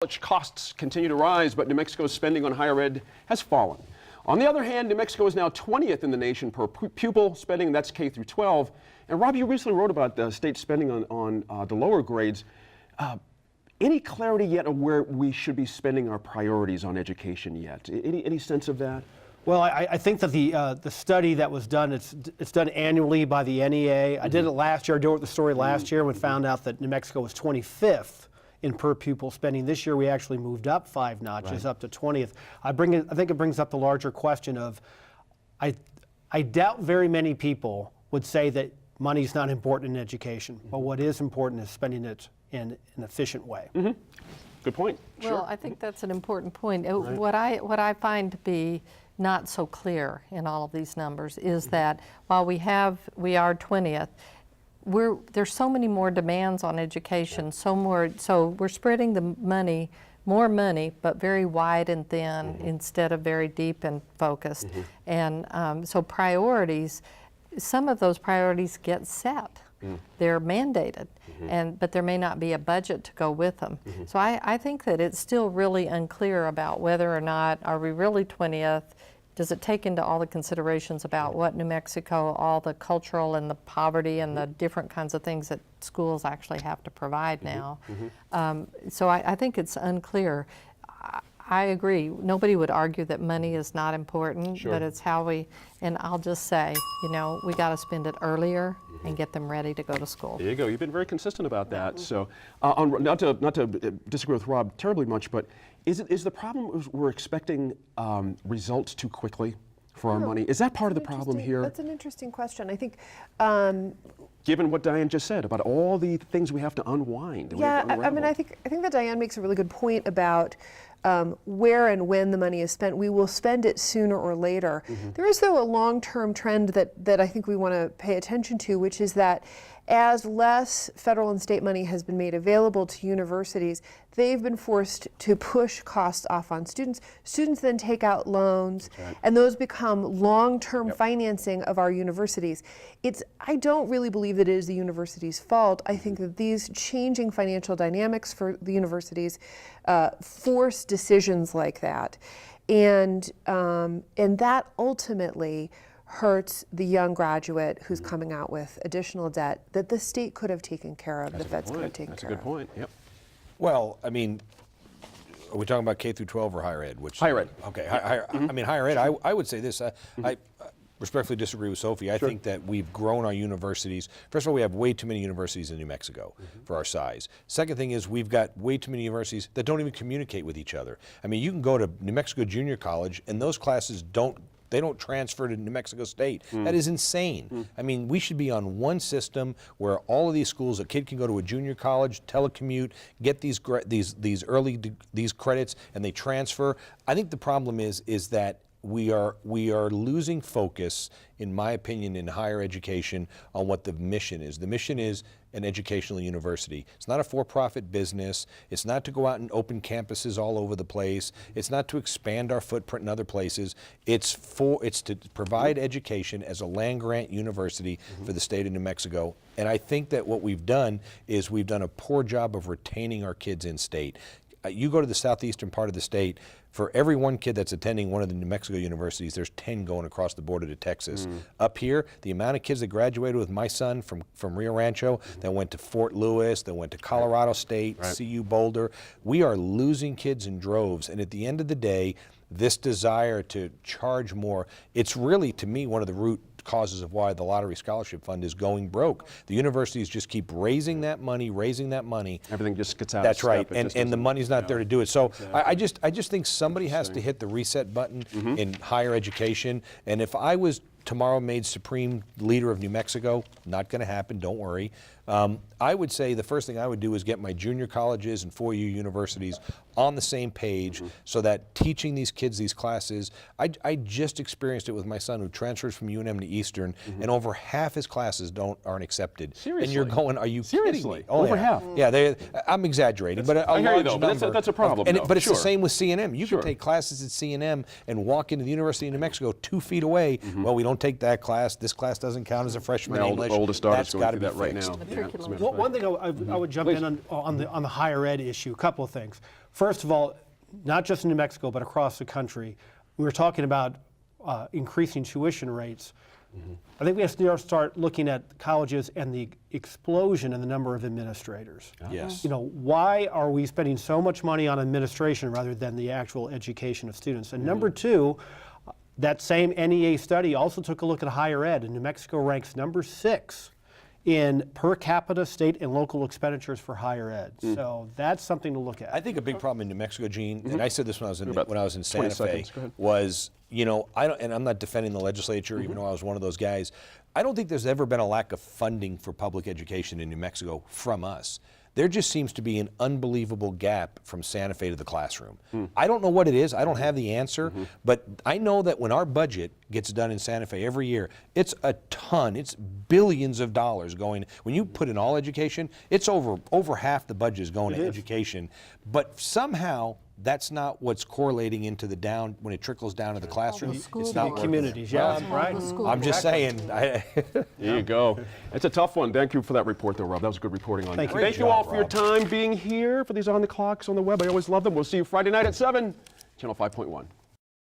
College costs continue to rise, but New Mexico's spending on higher ed has fallen. On the other hand, New Mexico is now 20th in the nation per pupil spending, that's K through 12. And Rob, you recently wrote about the state spending on the lower grades. Any clarity yet on where we should be spending our priorities on education yet? Any sense of that? Well, I think that the study that was done, it's done annually by the NEA. I did it last year. I wrote the story last year and we found out that New Mexico was 25th in per pupil spending. This year we actually moved up 5 notches, up to 20th. I think it brings up the larger question of, I doubt very many people would say that money is not important in education, but what is important is spending it in an efficient way. Good point. Well, I think that's an important point. What I find to be not so clear in all of these numbers is that while we are 20th, there's so many more demands on education, so we're spreading the money, more money, but very wide and thin instead of very deep and focused. And so priorities, some of those priorities get set. They're mandated, but there may not be a budget to go with them. So I think that it's still really unclear about whether or not, are we really 20th? Does it take into all the considerations about what New Mexico, all the cultural and the poverty and the different kinds of things that schools actually have to provide now? So I think it's unclear. I agree. Nobody would argue that money is not important, but it's how we, and I'll just say, you know, we got to spend it earlier and get them ready to go to school. There you go. You've been very consistent about that. So, not to disagree with Rob terribly much, but is the problem we're expecting results too quickly for our money? Is that part of the problem here? That's an interesting question. I think. Given what Diane just said about all the things we have to unwind. Yeah, I mean, I think that Diane makes a really good point about where and when the money is spent. We will spend it sooner or later. There is, though, a long-term trend that I think we want to pay attention to, which is that as less federal and state money has been made available to universities, they've been forced to push costs off on students. Students then take out loans, and those become long-term financing of our universities. I don't really believe that it is the university's fault. I think that these changing financial dynamics for the universities force decisions like that, and that ultimately hurts the young graduate who's coming out with additional debt that the state could have taken care of, the feds could have taken care of. That's a good point, yep. Well, I mean, are we talking about K through 12 or higher ed? Higher ed. Okay, I mean, higher ed, I would say this, I respectfully disagree with Sophie. I think that we've grown our universities. First of all, we have way too many universities in New Mexico for our size. Second thing is we've got way too many universities that don't even communicate with each other. I mean, you can go to New Mexico Junior College and those classes don't transfer to New Mexico State. That is insane. I mean, we should be on one system where all of these schools, a kid can go to a junior college, telecommute, get these credits, and they transfer. I think the problem is that we are losing focus, in my opinion, in higher education on what the mission is. The mission is an educational university. It's not a for-profit business. It's not to go out and open campuses all over the place. It's not to expand our footprint in other places. It's to provide education as a land-grant university for the state of New Mexico. And I think that what we've done is we've done a poor job of retaining our kids in state. You go to the southeastern part of the state, for every one kid that's attending one of the New Mexico universities, there's 10 going across the border to Texas. Up here, the amount of kids that graduated with my son from Rio Rancho, that went to Fort Lewis, that went to Colorado State, CU Boulder, we are losing kids in droves. And at the end of the day, this desire to charge more, it's really, to me, one of the root causes of why the Lottery Scholarship Fund is going broke. The universities just keep raising that money. Everything just gets out That's of step. right, and the money's not there to do it. So I just think somebody has to hit the reset button in higher education. And if I was tomorrow made Supreme Leader of New Mexico, not going to happen, don't worry. I would say the first thing I would do is get my junior colleges and 4U universities on the same page so that teaching these kids these classes, I just experienced it with my son who transfers from UNM to Eastern, and over half his classes aren't accepted. Seriously? And you're going, are you kidding me? Oh, over half? Yeah, I'm exaggerating, but a I hear you large though, but number. that's a problem. But it's the same with CNM. You can take classes at CNM and walk into the University of New Mexico 2 feet away. Well, we don't take that class. This class doesn't count as a freshman English. My oldest daughter's going through That's that right fixed. now. One thing I would jump in on the higher ed issue, a couple of things. First of all, not just in New Mexico, but across the country, we were talking about increasing tuition rates. I think we have to start looking at colleges and the explosion in the number of administrators. Yes. You know, why are we spending so much money on administration rather than the actual education of students? And number two, that same NEA study also took a look at higher ed, and New Mexico ranks number 6 in per capita state and local expenditures for higher ed. So that's something to look at. I think a big problem in New Mexico, Gene, and I said this when I was in Santa 20 Fe, seconds. Go ahead. was, you know, and I'm not defending the legislature, even though I was one of those guys. I don't think there's ever been a lack of funding for public education in New Mexico from us. There just seems to be an unbelievable gap from Santa Fe to the classroom. I don't know what it is. I don't have the answer, but I know that when our budget gets done in Santa Fe every year, it's a ton. It's billions of dollars going. When you put in all education, it's over half the budget is going to education. But somehow that's not what's correlating into the down when it trickles down to the classroom. It's not working. Communities, yeah, right. I'm just saying. There you go. It's a tough one. Thank you for that report, though, Rob. That was good reporting on Thank that. you. Thank you all for your time being here for these On the Clocks on the web. I always love them. We'll see you Friday night at 7, Channel 5.1.